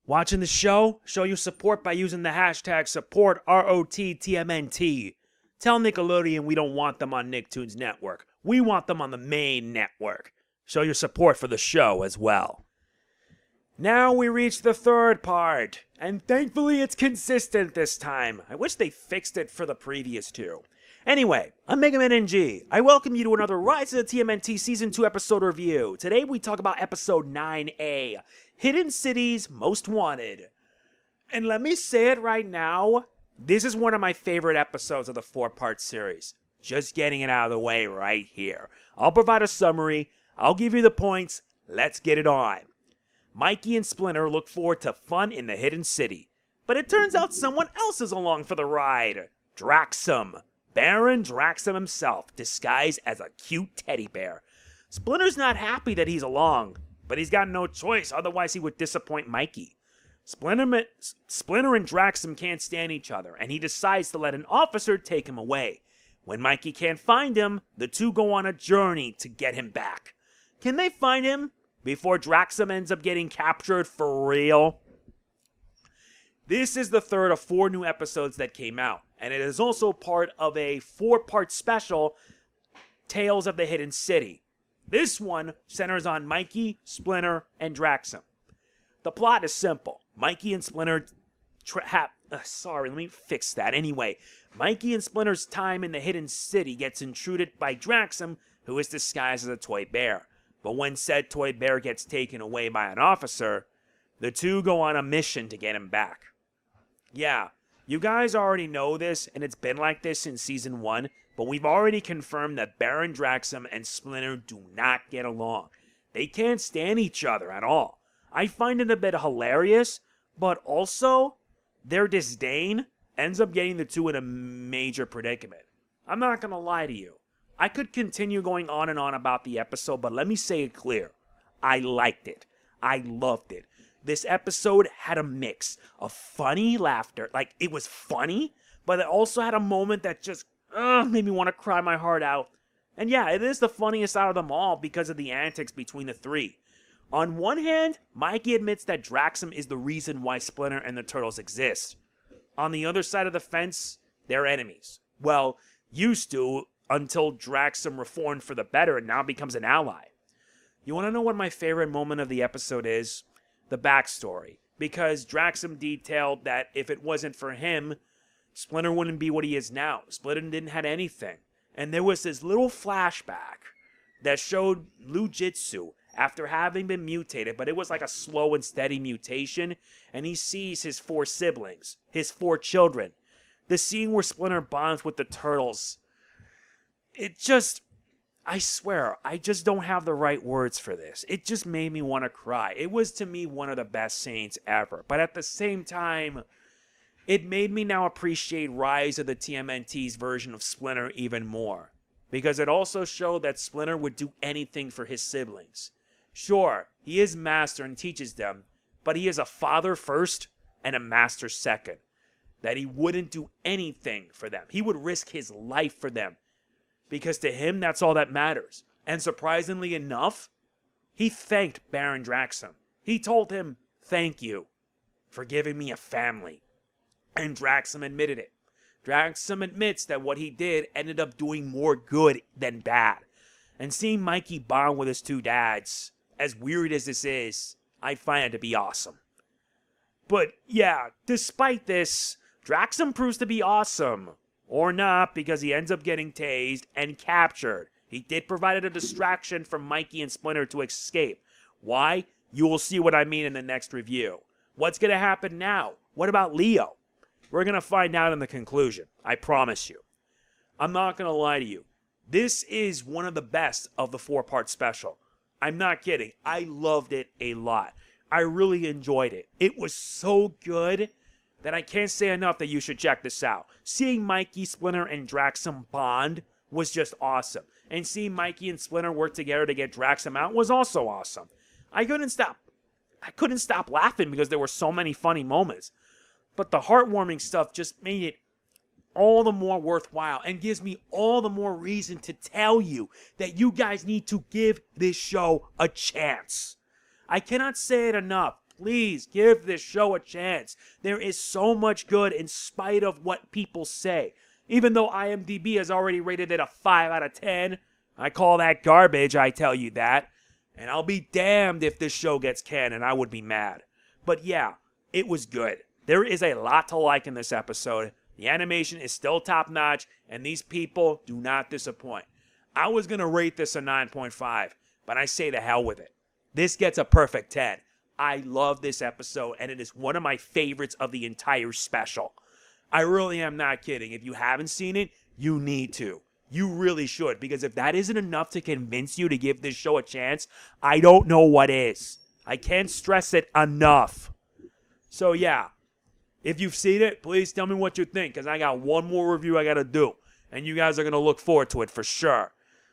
Watching the show? Show your support by using the hashtag support ROTTMNT. Tell Nickelodeon we don't want them on Nicktoons Network. We want them on the main network. Show your support for the show as well. Now we reach the third part, and thankfully it's consistent this time. I wish they fixed it for the previous two. Anyway, I'm MegamanNG. I welcome you to another Rise of the TMNT Season 2 episode review. Today we talk about episode 9A, Hidden Cities Most Wanted. And let me say it right now, this is one of my favorite episodes of the 4-part series. Just getting it out of the way right here. I'll provide a summary, I'll give you the points, let's get it on. Mikey and Splinter look forward to fun in the Hidden City. But it turns out someone else is along for the ride. Draxum. Baron Draxum himself, disguised as a cute teddy bear. Splinter's not happy that he's along, but he's got no choice, otherwise he would disappoint Mikey. Splinter and Draxum can't stand each other, and he decides to let an officer take him away. When Mikey can't find him, the two go on a journey to get him back. Can they find him before Draxum ends up getting captured for real? This is the third of 4 new episodes that came out, and it is also part of a 4-part special, Tales of the Hidden City. This one centers on Mikey, Splinter, and Draxum. The plot is simple. Mikey and Splinter Mikey and Splinter's time in the Hidden City gets intruded by Draxum, who is disguised as a toy bear. But when said toy bear gets taken away by an officer, the two go on a mission to get him back. Yeah, you guys already know this, and it's been like this since Season 1, but we've already confirmed that Baron Draxum and Splinter do not get along. They can't stand each other at all. I find it a bit hilarious, but also, their disdain ends up getting the two in a major predicament. I'm not gonna lie to you. I could continue going on and on about the episode, but let me say it clear. I liked it. I loved it. This episode had a mix of funny laughter, like it was funny, but it also had a moment that just made me want to cry my heart out. And yeah, it is the funniest out of them all because of the antics between the three. On one hand, Mikey admits that Draxum is the reason why Splinter and the Turtles exist. On the other side of the fence, they're enemies. Well, used to, until Draxum reformed for the better and now becomes an ally. You want to know what my favorite moment of the episode is? The backstory. Because Draxum detailed that if it wasn't for him, Splinter wouldn't be what he is now. Splinter didn't have anything. And there was this little flashback that showed Lujitsu after having been mutated, but it was like a slow and steady mutation, and he sees his 4 siblings, his 4 children. The scene where Splinter bonds with the Turtles, it just, I swear, I just don't have the right words for this. It just made me want to cry. It was, to me, one of the best scenes ever. But at the same time, it made me now appreciate Rise of the TMNT's version of Splinter even more. Because it also showed that Splinter would do anything for his siblings. Sure, he is master and teaches them, but he is a father first and a master second. That he wouldn't do anything for them. He would risk his life for them. Because to him, that's all that matters. And surprisingly enough, he thanked Baron Draxum. He told him, "Thank you for giving me a family." And Draxum admitted it. Draxum admits that what he did ended up doing more good than bad. And seeing Mikey bond with his 2 dads, as weird as this is, I find it to be awesome. But yeah, despite this, Draxum proves to be awesome. Or not, because he ends up getting tased and captured. He did provide a distraction for Mikey and Splinter to escape. Why? You will see what I mean in the next review. What's going to happen now? What about Leo? We're going to find out in the conclusion. I promise you. I'm not going to lie to you. This is one of the best of the 4-part special. I'm not kidding. I loved it a lot. I really enjoyed it. It was so good that I can't say enough that you should check this out. Seeing Mikey, Splinter, and Draxum bond was just awesome. And seeing Mikey and Splinter work together to get Draxum out was also awesome. I couldn't stop laughing because there were so many funny moments. But the heartwarming stuff just made it all the more worthwhile and gives me all the more reason to tell you that you guys need to give this show a chance. I cannot say it enough. please give this show a chance. There is so much good in spite of what people say. Even though IMDb has already rated it a 5 out of 10, I call that garbage, I tell you that. And I'll be damned if this show gets canned, and I would be mad. But yeah, it was good. There is a lot to like in this episode. The animation is still top-notch, and these people do not disappoint. I was going to rate this a 9.5, but I say the hell with it. This gets a perfect 10. I love this episode, and it is one of my favorites of the entire special. I really am not kidding. If you haven't seen it, you need to. You really should, because if that isn't enough to convince you to give this show a chance, I don't know what is. I can't stress it enough. So yeah, if you've seen it, please tell me what you think, because I got one more review I got to do, and you guys are going to look forward to it for sure.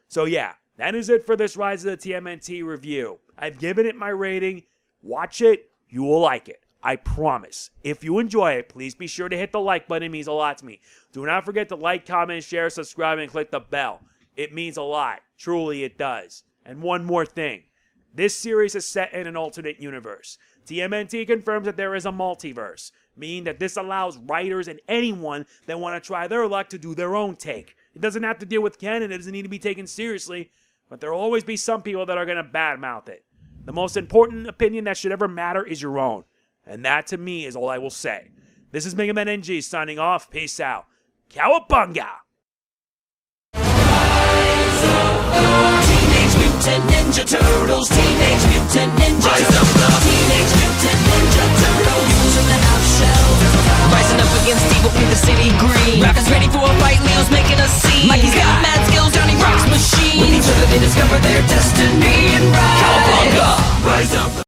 So yeah, that is it for this Rise of the TMNT review. I've given it my rating. Watch it. You will like it. I promise. If you enjoy it, please be sure to hit the like button. It means a lot to me. Do not forget to like, comment, share, subscribe, and click the bell. It means a lot. Truly, it does. And one more thing. This series is set in an alternate universe. TMNT confirms that there is a multiverse, meaning that this allows writers and anyone that want to try their luck to do their own take. It doesn't have to deal with canon. It doesn't need to be taken seriously. But there will always be some people that are going to badmouth it. The most important opinion that should ever matter is your own. And that, to me, is all I will say. This is MegamanNG signing off. Peace out. Cowabunga! Teenage Mutant Ninja Turtles, Teenage Mutant Ninja Turtles.